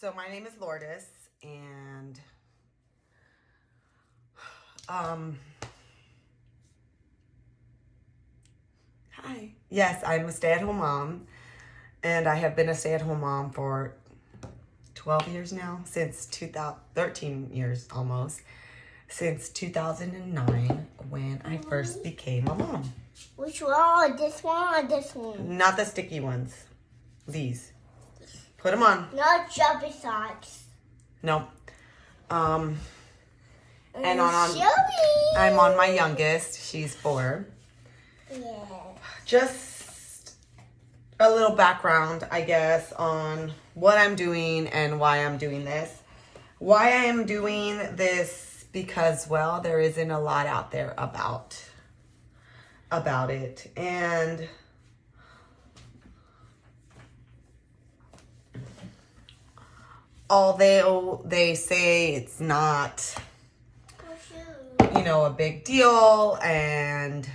So my name is Lourdes, and hi. Yes, I'm a stay-at-home mom, and I have been a stay-at-home mom for 12 years now, since 13 years almost, since 2009 when I first became a mom. Which one? This one or this one? Not the sticky ones. These. Put them on. Not jumpy socks. No. And Shelby. I'm on my youngest. She's 4. Yeah. Just a little background, I guess, on what I'm doing and why I'm doing this. Why I am doing this because, well, there isn't a lot out there about it. And although they say it's not, a big deal, and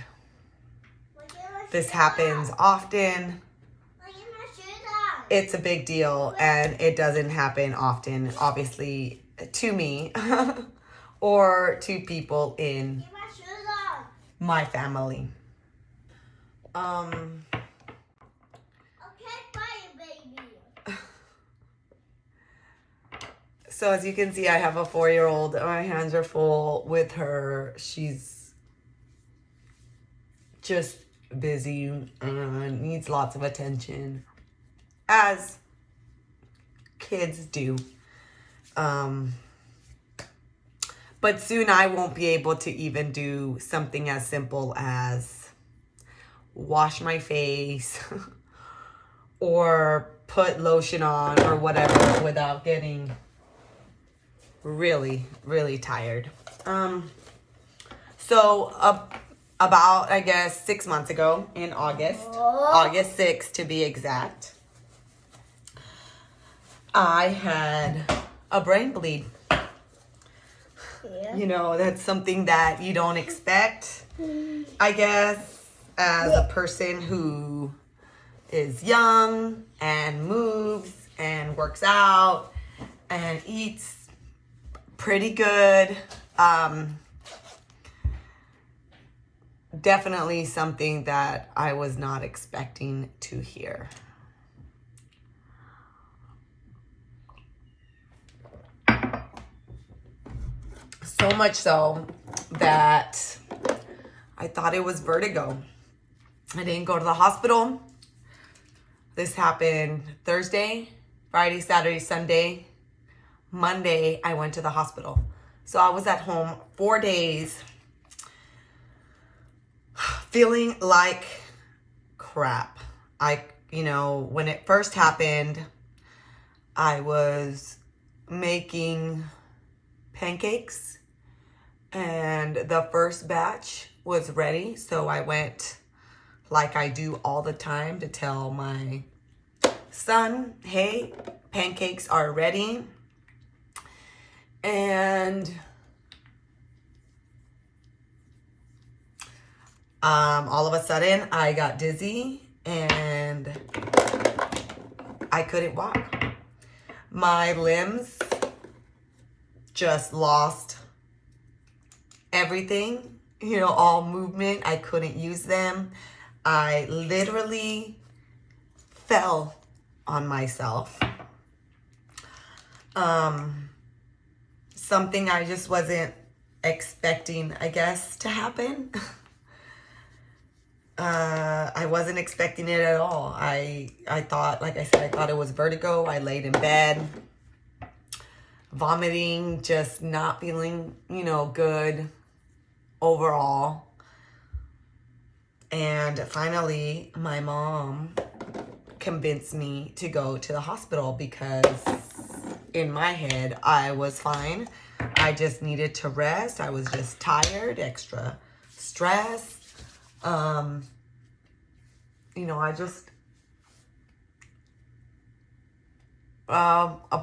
this happens often, it's a big deal, and it doesn't happen often, obviously, to me or to people in my family. So as you can see, I have a 4-year-old. My hands are full with her. She's just busy and needs lots of attention, as kids do. But soon I won't be able to even do something as simple as wash my face or put lotion on or whatever without getting really, really tired. So about, I guess, 6 months ago in August 6th to be exact, I had a brain bleed. Yeah. That's something that you don't expect, I guess, as a person who is young and moves and works out and eats pretty good. Definitely something that I was not expecting to hear. So much so that I thought it was vertigo. I didn't go to the hospital. This happened Thursday, Friday, Saturday, Sunday. Monday, I went to the hospital. So I was at home 4 days feeling like crap. When it first happened, I was making pancakes and the first batch was ready. So I went, like I do all the time, to tell my son, hey, pancakes are ready. And all of a sudden I got dizzy and I couldn't walk. My limbs just lost everything, all movement. I couldn't use them. I literally fell on myself. Something I just wasn't expecting, I guess, to happen. I wasn't expecting it at all. I thought, like I said, I thought it was vertigo. I laid in bed, vomiting, just not feeling, good overall. And finally, my mom convinced me to go to the hospital because in my head, I was fine. I just needed to rest. I was just tired, extra stress. A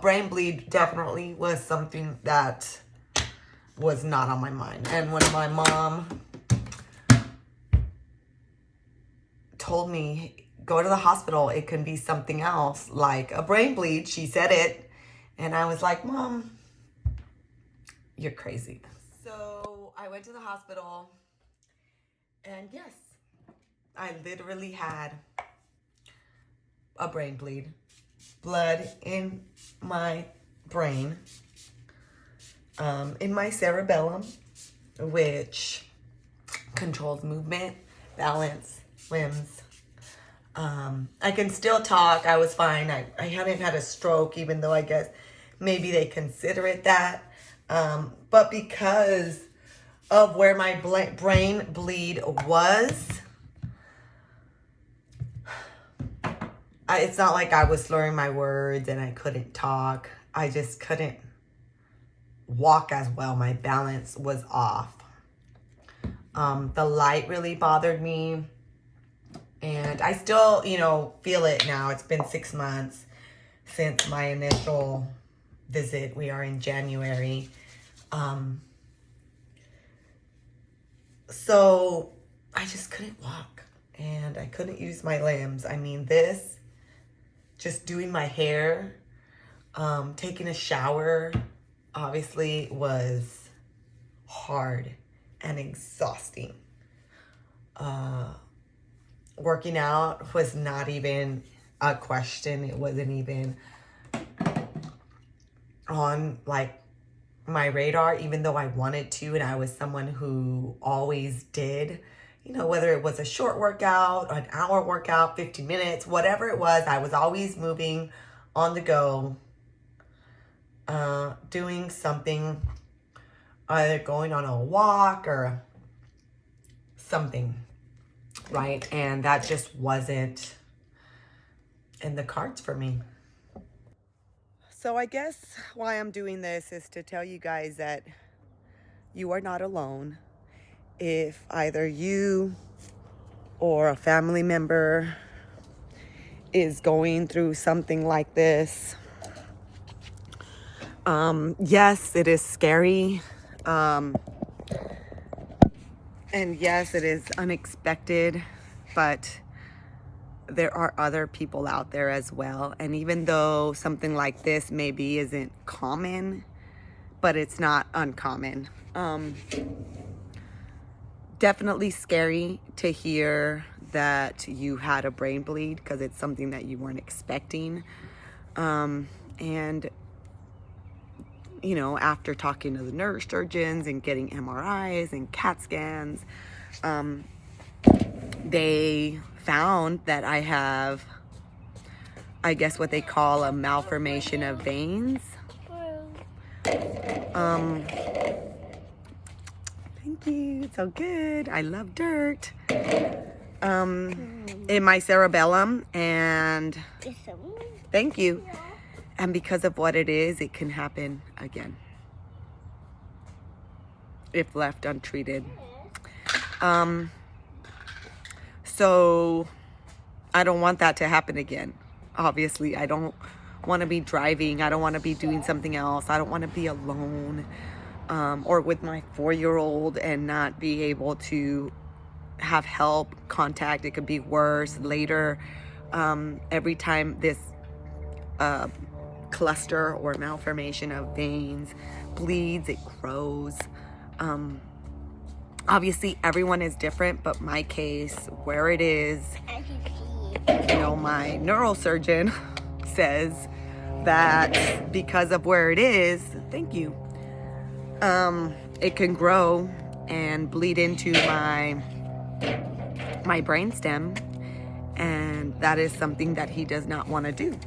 brain bleed definitely was something that was not on my mind. And when my mom told me, go to the hospital, it can be something else, like a brain bleed, she said it, And I was like, Mom, you're crazy. So I went to the hospital, and yes, I literally had a brain bleed. Blood in my brain, in my cerebellum, which controls movement, balance, limbs. I can still talk. I was fine. I hadn't had a stroke, even though I guess maybe they consider it that. But because of where my brain bleed was, it's not like I was slurring my words and I couldn't talk. I just couldn't walk as well. My balance was off. The light really bothered me. And I still, feel it now. It's been 6 months since my initial visit. We are in January. So I just couldn't walk. And I couldn't use my limbs. I mean, just doing my hair, taking a shower, obviously was hard and exhausting. Working out was not even a question. It wasn't even on my radar, even though I wanted to, and I was someone who always did. Whether it was a short workout, an hour workout, 15 minutes, whatever it was, I was always moving on the go, doing something, either going on a walk or something, right? And that just wasn't in the cards for me. So I guess why I'm doing this is to tell you guys that you are not alone. If either you or a family member is going through something like this, yes, it is scary. And yes, it is unexpected, but there are other people out there as well. And even though something like this maybe isn't common, but it's not uncommon. Definitely scary to hear that you had a brain bleed, because it's something that you weren't expecting. And, after talking to the neurosurgeons and getting MRIs and CAT scans, they found that I have, I guess, what they call a malformation of veins. Thank you. It's so good. I love dirt. In my cerebellum, and thank you. And because of what it is, it can happen again if left untreated. So I don't want that to happen again. Obviously, I don't want to be driving. I don't want to be doing something else. I don't want to be alone. Or with my 4-year-old and not be able to have help, contact. It could be worse later. Every time this cluster or malformation of veins bleeds, it grows. Obviously, everyone is different, but my case, where it is, my neurosurgeon says that because of where it is, thank you, it can grow and bleed into my brainstem, and that is something that he does not want to do.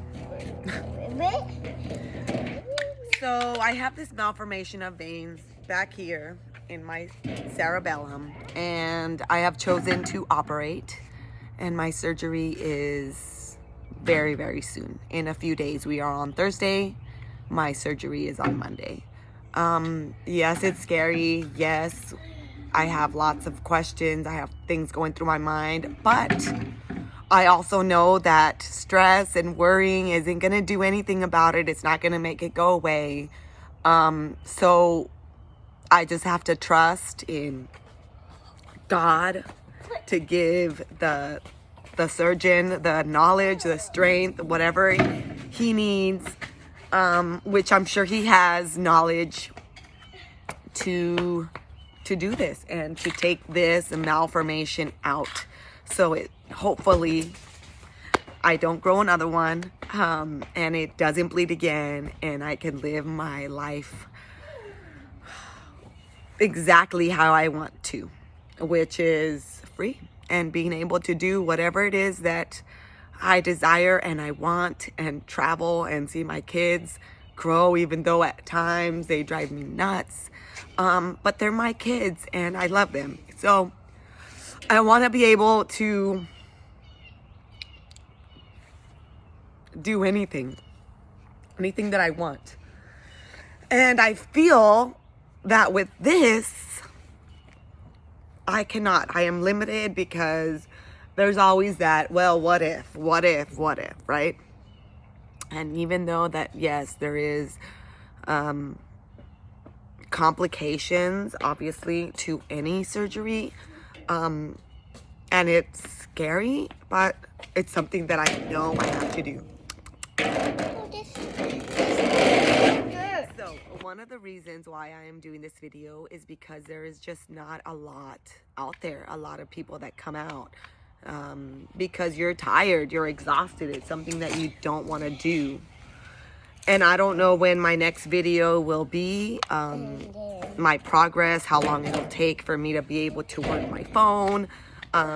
So I have this malformation of veins back here in my cerebellum, and I have chosen to operate, and my surgery is very, very soon. In a few days. We are on Thursday. My surgery is on Monday. Yes, it's scary. Yes, I have lots of questions. I have things going through my mind, but I also know that stress and worrying isn't going to do anything about it. It's not going to make it go away. So I just have to trust in God to give the surgeon the knowledge, the strength, whatever he needs which I'm sure he has knowledge to do this and to take this malformation out. So it hopefully I don't grow another one, and it doesn't bleed again, and I can live my life exactly how I want to, which is free and being able to do whatever it is that I desire and I want, and travel and see my kids grow, even though at times they drive me nuts. But they're my kids and I love them. So I want to be able to do anything that I want. And I feel that with this, I cannot. I am limited because there's always that, well, what if, right? And even though that, yes, there is complications, obviously, to any surgery, and it's scary, but it's something that I know I have to do. So one of the reasons why I am doing this video is because there is just not a lot out there, a lot of people that come out because you're tired, you're exhausted. It's something that you don't want to do. And I don't know when my next video will be, my progress, how long it'll take for me to be able to work my phone,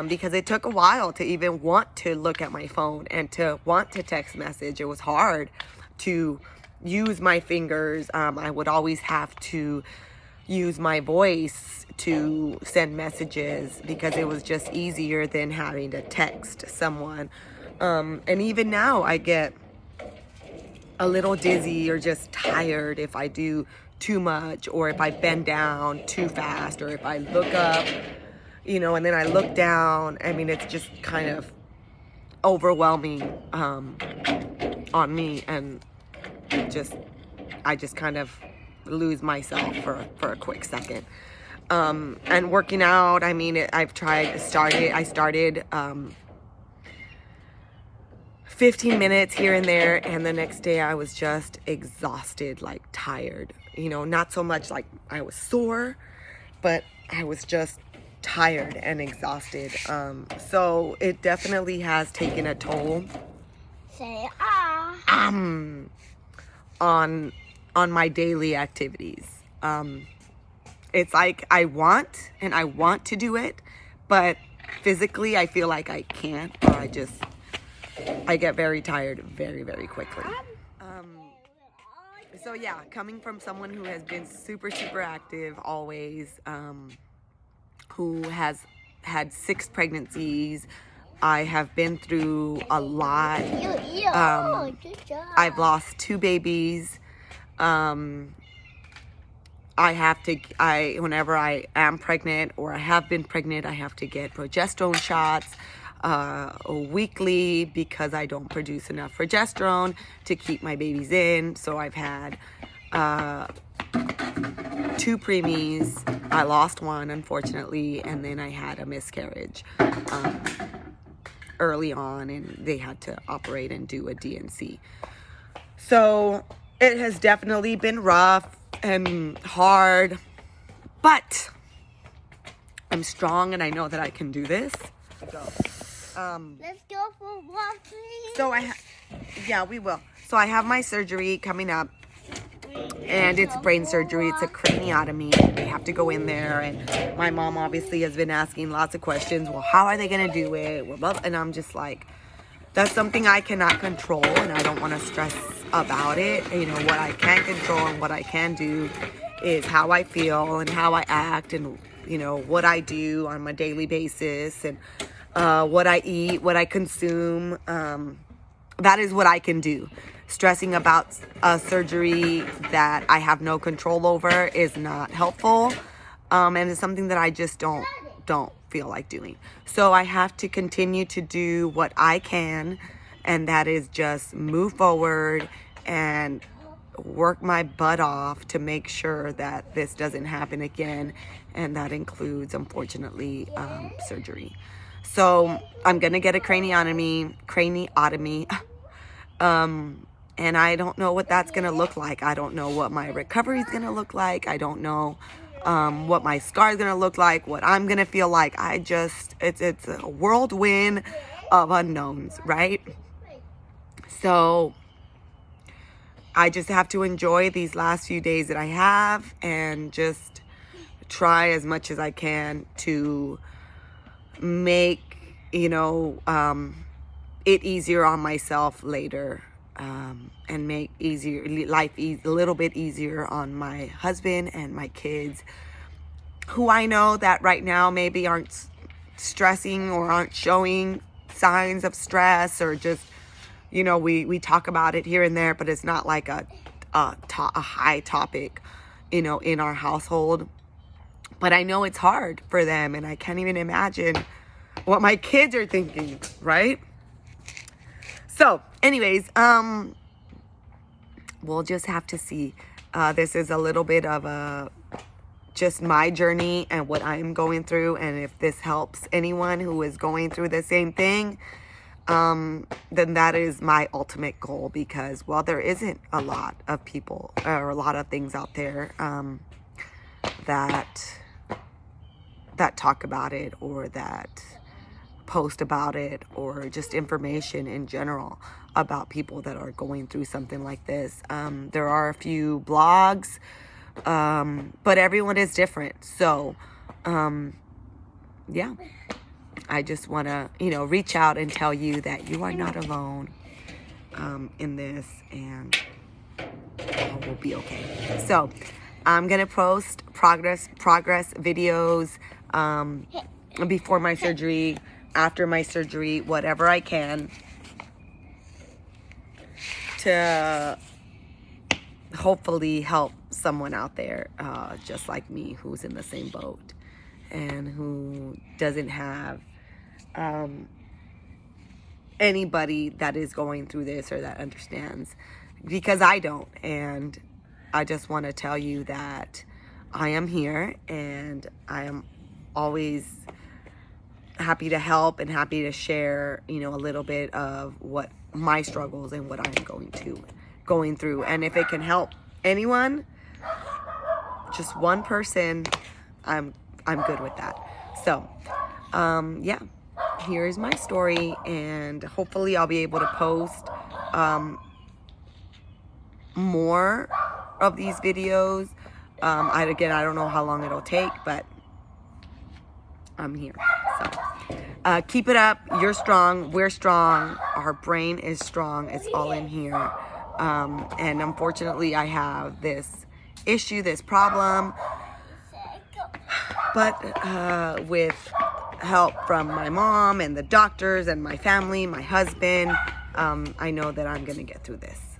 because it took a while to even want to look at my phone and to want to text message. It was hard to use my fingers. I would always have to use my voice to send messages because it was just easier than having to text someone. And even now I get a little dizzy or just tired if I do too much, or if I bend down too fast, or if I look up, and then I look down. I mean, it's just kind of overwhelming on me, and I just kind of lose myself for a quick second. And working out, I mean, I started 15 minutes here and there, and the next day I was just exhausted, like tired. Not so much like I was sore, but I was just tired and exhausted. So it definitely has taken a toll. Say on my daily activities. It's like I want to do it, but physically I feel like I can't, or I get very tired very, very quickly. So yeah, coming from someone who has been super, super active always, who has had 6 pregnancies, I have been through a lot. good job. I've lost 2 babies. Whenever I am pregnant or I have been pregnant, I have to get progesterone shots weekly because I don't produce enough progesterone to keep my babies in. So I've had 2 preemies. I lost one, unfortunately, and then I had a miscarriage early on, and they had to operate and do a DNC. So it has definitely been rough and hard, but I'm strong and I know that I can do this. Let's go for walking. So yeah, we will. So I have my surgery coming up, and it's brain surgery. It's a craniotomy. They have to go in there, and my mom obviously has been asking lots of questions. Well, how are they going to do it? And I'm just like, that's something I cannot control, and I don't want to stress about it. What I can control and what I can do is how I feel and how I act, and what I do on a daily basis, and what I eat, what I consume. That is what I can do. Stressing about a surgery that I have no control over is not helpful, and it's something that I just don't feel like doing. So I have to continue to do what I can, and that is just move forward and work my butt off to make sure that this doesn't happen again, and that includes, unfortunately, surgery. So I'm gonna get a craniotomy. And I don't know what that's going to look like. I don't know what my recovery is going to look like. I don't know what my scar is going to look like, what I'm going to feel like. It's a whirlwind of unknowns, right? So I just have to enjoy these last few days that I have and just try as much as I can to make, it easier on myself later, and make life a little bit easier on my husband and my kids, who I know that right now maybe aren't stressing or aren't showing signs of stress, or just, we talk about it here and there, but it's not like a high topic, in our household. But I know it's hard for them, and I can't even imagine what my kids are thinking, right? So, anyways, we'll just have to see. This is a little bit of just my journey and what I'm going through. And if this helps anyone who is going through the same thing, then that is my ultimate goal. Because while there isn't a lot of people or a lot of things out there that talk about it, or that post about it, or just information in general about people that are going through something like this, there are a few blogs, but everyone is different. So yeah, I just want to reach out and tell you that you are not alone in this, and all will be okay. So I'm gonna post progress videos before my surgery, after my surgery, whatever I can, to hopefully help someone out there just like me, who's in the same boat and who doesn't have anybody that is going through this or that understands, because I don't. And I just want to tell you that I am here, and I am always happy to help and happy to share, a little bit of what my struggles and what I'm going through. And if it can help anyone, just one person, I'm good with that. So, yeah, here is my story, and hopefully I'll be able to post more of these videos. I don't know how long it'll take, but I'm here. So keep it up. You're strong. We're strong. Our brain is strong. It's all in here. And unfortunately, I have this issue, this problem. But with help from my mom and the doctors and my family, my husband, I know that I'm going to get through this.